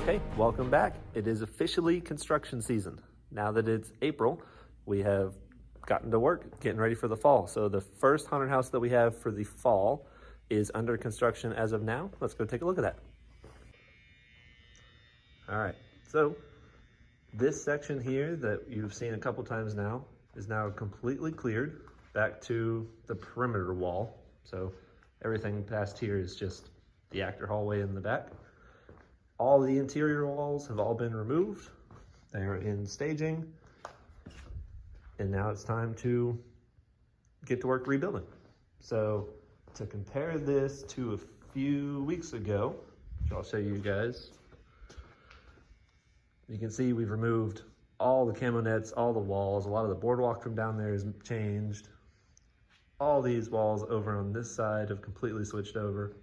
Okay, welcome back. It is officially construction season. Now that it's April, we have gotten to work, getting ready for the fall. So the first haunted house that we have for the fall is under construction as of now. Let's go take a look at that. All right, so this section here that you've seen a couple times now is now completely cleared back to the perimeter wall. So everything past here is just the actor hallway in the back. All the interior walls have all been removed. They are in staging. And now it's time to get to work rebuilding. So to compare this to a few weeks ago, which I'll show you guys, you can see we've removed all the camo nets, all the walls. A lot of the boardwalk from down there is changed. All these walls over on this side have completely switched over.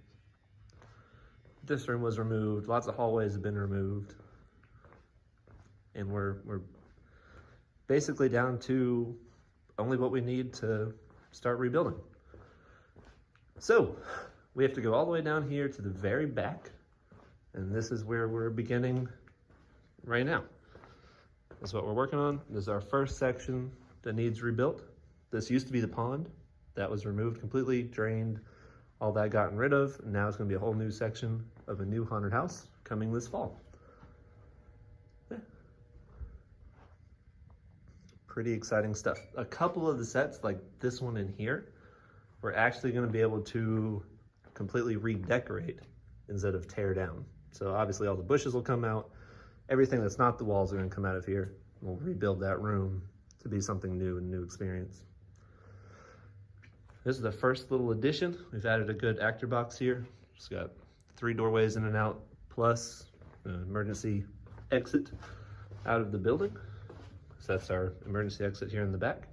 This room was removed. Lots of hallways have been removed. And we're basically down to only what we need to start rebuilding. So we have to go all the way down here to the very back. And this is where we're beginning right now. This is what we're working on. This is our first section that needs rebuilt. This used to be the pond. That was removed completely, drained, all that gotten rid of. And now it's gonna be a whole new section of a new haunted house coming this fall. Yeah. Pretty exciting stuff. A couple of the sets, like this one in here, we're actually gonna be able to completely redecorate instead of tear down. So obviously all the bushes will come out. Everything that's not the walls are gonna come out of here. We'll rebuild that room to be something new and new experience. This is the first little addition. We've added a good actor box here. It's got 3 doorways in and out, plus an emergency exit out of the building. So that's our emergency exit here in the back.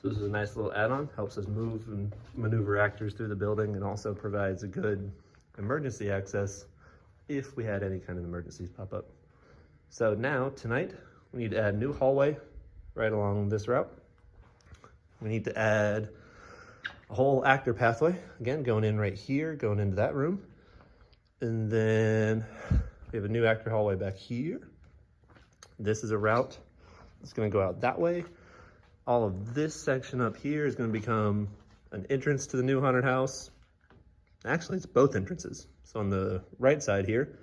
So this is a nice little add-on, helps us move and maneuver actors through the building, and also provides a good emergency access if we had any kind of emergencies pop up. So now, tonight, we need to add a new hallway right along this route. We need to add a whole actor pathway, again, going in right here, going into that room. And then we have a new actor hallway back here. This is a route that's gonna go out that way. All of this section up here is gonna become an entrance to the new haunted house. Actually, it's both entrances. So on the right side here,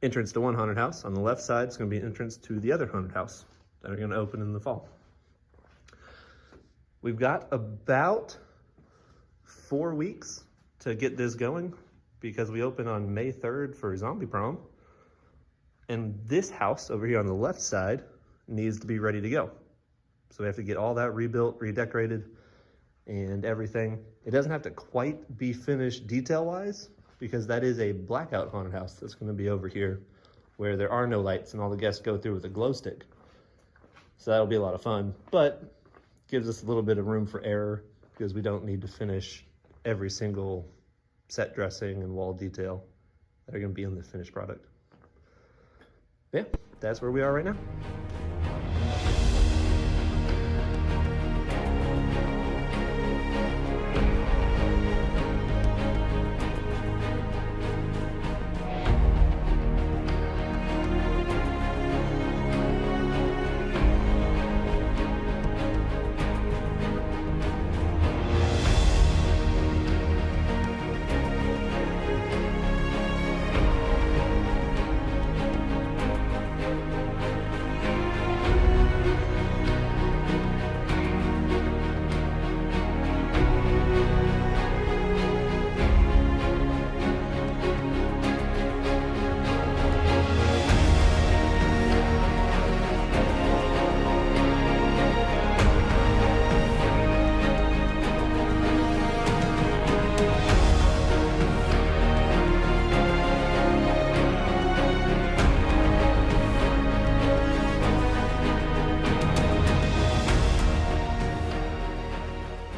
entrance to one haunted house. On the left side, it's gonna be an entrance to the other haunted house that are gonna open in the fall. We've got about 4 weeks to get this going because we open on May 3rd for Zombie Prom. And this house over here on the left side needs to be ready to go. So we have to get all that rebuilt, redecorated, and everything. It doesn't have to quite be finished detail-wise because that is a blackout haunted house that's gonna be over here where there are no lights and all the guests go through with a glow stick. So that'll be a lot of fun, but gives us a little bit of room for error because we don't need to finish every single set dressing and wall detail that are gonna be in the finished product. Yeah, that's where we are right now.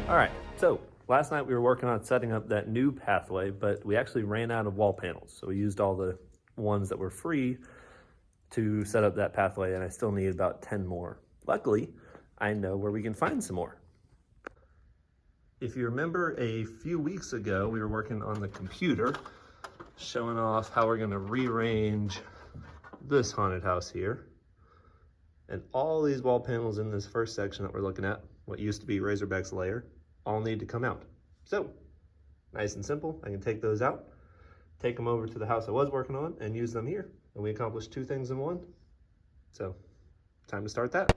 All right, so last night we were working on setting up that new pathway, but we actually ran out of wall panels. So we used all the ones that were free to set up that pathway, and I still need about 10 more. Luckily, I know where we can find some more. If you remember a few weeks ago, we were working on the computer, showing off how we're gonna rearrange this haunted house here. And all these wall panels in this first section that we're looking at, what used to be Razorback's lair, all need to come out. So, nice and simple. I can take those out, take them over to the house I was working on, and use them here. And we accomplished two things in one. So, time to start that.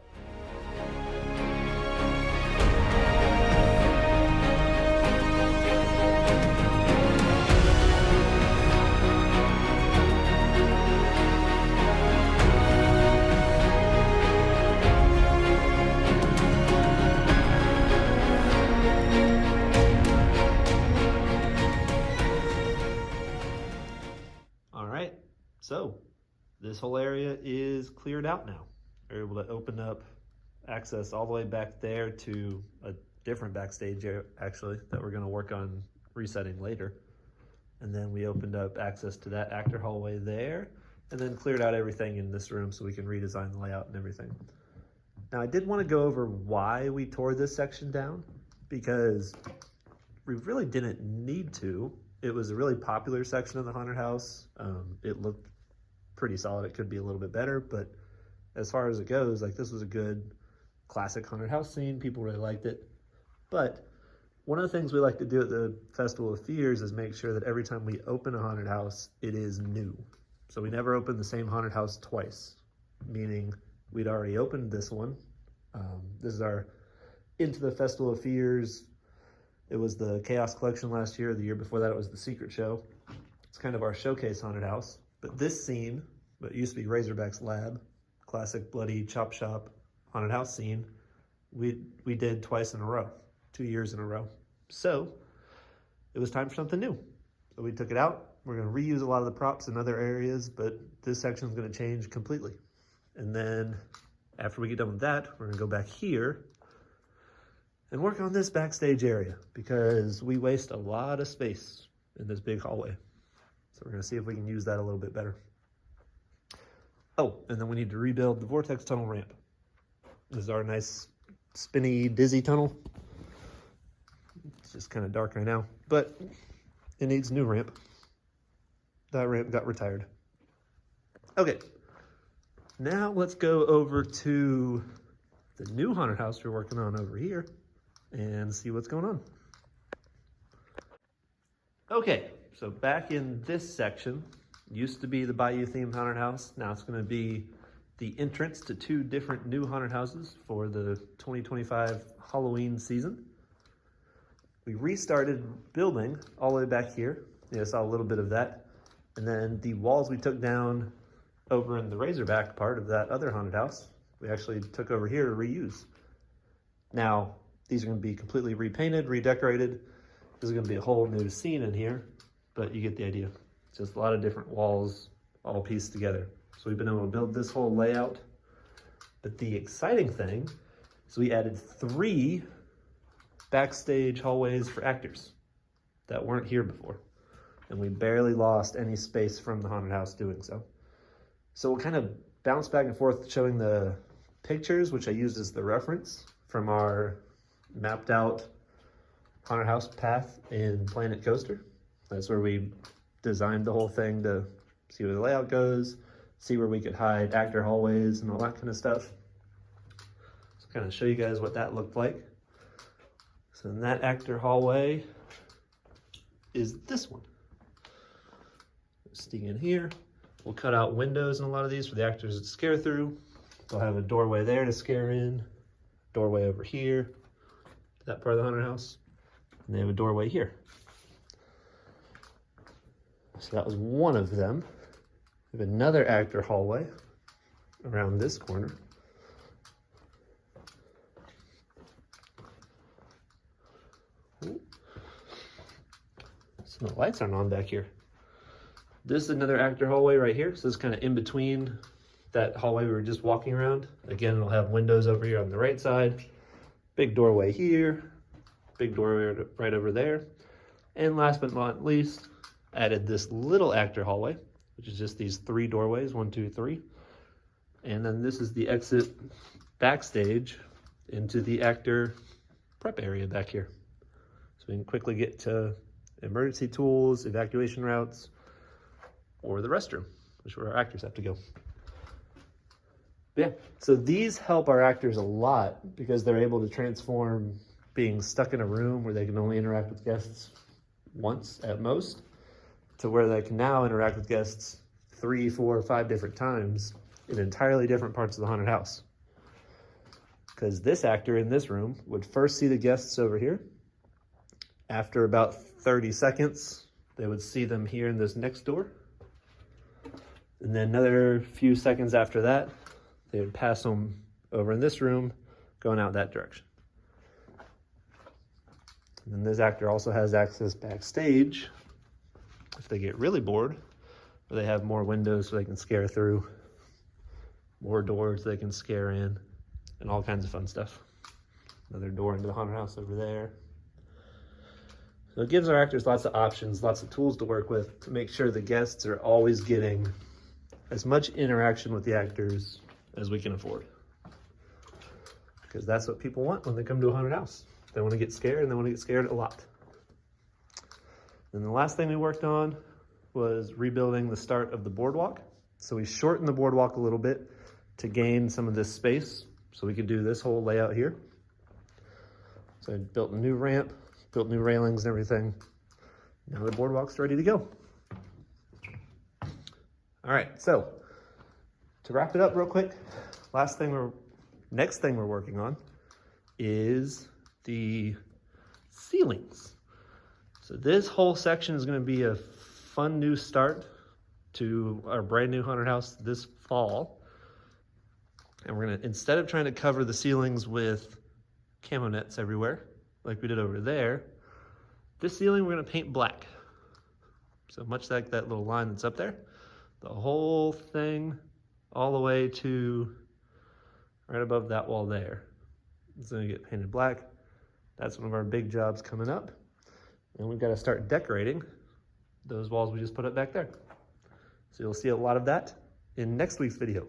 So this whole area is cleared out now. We're able to open up access all the way back there to a different backstage area, actually, that we're going to work on resetting later. And then we opened up access to that actor hallway there, and then cleared out everything in this room so we can redesign the layout and everything. Now, I did want to go over why we tore this section down, because we really didn't need to. It was a really popular section of the haunted house. It looked pretty solid. It could be a little bit better, but as far as it goes, like, this was a good classic haunted house scene. People really liked it. But one of the things we like to do at the Festival of Fears is make sure that every time we open a haunted house, it is new. So we never open the same haunted house twice, meaning we'd already opened this one. This is our Into the Festival of Fears. It was the Chaos Collection last year. The year before that, it was the Secret Show. It's kind of our showcase haunted house. But this scene, what used to be Razorback's lab, classic bloody chop shop haunted house scene, we did twice in a row, 2 years in a row. So it was time for something new. So we took it out. We're going to reuse a lot of the props in other areas, but this section is going to change completely. And then after we get done with that, we're going to go back here and work on this backstage area, because we waste a lot of space in this big hallway. So we're going to see if we can use that a little bit better. Oh, and then we need to rebuild the vortex tunnel ramp. This is our nice spinny, dizzy tunnel. It's just kind of dark right now, but it needs a new ramp. That ramp got retired. Okay, now let's go over to the new haunted house we're working on over here and see what's going on. Okay, so back in this section, used to be the Bayou themed haunted house. Now it's going to be the entrance to two different new haunted houses for the 2025 Halloween season. We restarted building all the way back here. You saw a little bit of that. And then the walls we took down over in the Razorback part of that other haunted house, we actually took over here to reuse. Now, these are going to be completely repainted, redecorated. This is going to be a whole new scene in here, but you get the idea. It's just a lot of different walls all pieced together. So we've been able to build this whole layout. But the exciting thing is we added 3 backstage hallways for actors that weren't here before. And we barely lost any space from the haunted house doing so. So we'll kind of bounce back and forth showing the pictures, which I used as the reference from our mapped out haunted house path in Planet Coaster. That's where we designed the whole thing to see where the layout goes, see where we could hide actor hallways and all that kind of stuff. So kind of show you guys what that looked like. So in that actor hallway is this one. Sneak in here. We'll cut out windows in a lot of these for the actors to scare through. They'll have a doorway there to scare in, doorway over here to that part of the haunted house, and they have a doorway here. So that was one of them. We have another actor hallway around this corner. Ooh. So the lights aren't on back here. This is another actor hallway right here. So it's kind of in between that hallway we were just walking around. Again, it'll have windows over here on the right side. Big doorway here. Big doorway right over there. And last but not least, added this little actor hallway, which is just these 3 doorways, 1, 2, 3. And then this is the exit backstage into the actor prep area back here. So we can quickly get to emergency tools, evacuation routes, or the restroom, which is where our actors have to go. Yeah, so these help our actors a lot because they're able to transform being stuck in a room where they can only interact with guests once at most to where they can now interact with guests 3, 4, 5 different times in entirely different parts of the haunted house. Because this actor in this room would first see the guests over here. After about 30 seconds, they would see them here in this next door. And then another few seconds after that, they would pass them over in this room, going out that direction. And then this actor also has access backstage if they get really bored, or they have more windows so they can scare through, more doors they can scare in, and all kinds of fun stuff. Another door into the haunted house over there. So it gives our actors lots of options, lots of tools to work with to make sure the guests are always getting as much interaction with the actors as we can afford. Because that's what people want when they come to a haunted house. They want to get scared, and they want to get scared a lot. And the last thing we worked on was rebuilding the start of the boardwalk. So we shortened the boardwalk a little bit to gain some of this space so we could do this whole layout here. So I built a new ramp, built new railings and everything. Now the boardwalk's ready to go. All right, so to wrap it up real quick, next thing we're working on is the ceilings. So this whole section is going to be a fun new start to our brand new haunted house this fall. And we're going to, instead of trying to cover the ceilings with camo nets everywhere, like we did over there, this ceiling we're going to paint black. So much like that little line that's up there, the whole thing all the way to right above that wall there. It's going to get painted black. That's one of our big jobs coming up. And we've got to start decorating those walls we just put up back there. So you'll see a lot of that in next week's video.